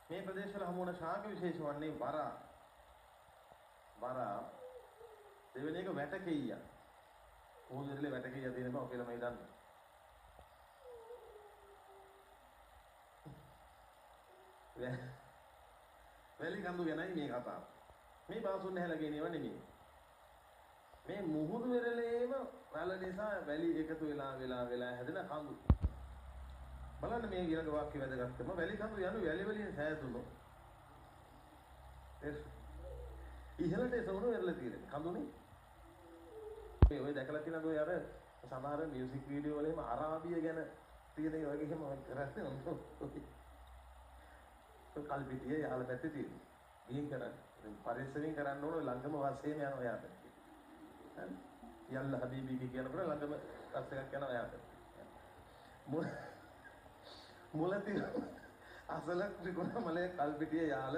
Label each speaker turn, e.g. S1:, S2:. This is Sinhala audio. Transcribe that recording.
S1: මේ ප්‍රදේශවල හමු වන ශාක විශේෂ වන්නේ වරා දෙවෙනි එක වැටකෙයියා. මොහොත ඉරලේ වැටකෙයියා තියෙන බව කියලා මම දන්නවා. වැලි කඳු ගැනයි මේ කතාව. මේ බාසුන් හැල ගෙනියව නෙමෙයි. මේ මුහුදු වෙරළේම රළ නිසා වැලි එකතු වෙලා හැදෙන කඳු. බලන්න මේ ඊළඟ වාක්‍ය වැදගත්කම වැලි කඳු යනු වැලි වලින් සෑදුණු. ඉහළට එසවුණු වෙරළ තියෙන කඳුනේ. මේ ඔය දැකලා තියෙනවද ඔය අර සමහර මියුසික් වීඩියෝ වල එහෙම අරාබිය ගැන තියෙන ඒ වගේ එහෙම කරන්නේ ඔන්න. කල්පිටියේ යහල පැත්තේ තියෙන. ගිහින් කරන්නේ. පරිස්සමින් කරන්න ඕන ළඟම වශයෙන් යන ඔයාට. හරි. යල්ලා හබීබි කියනකොට ළඟම බස් එකක් යනවා ඔයාට. මුල තියෙන අසල ත්‍රිකෝණ මලේ කල්පිටියේ යහල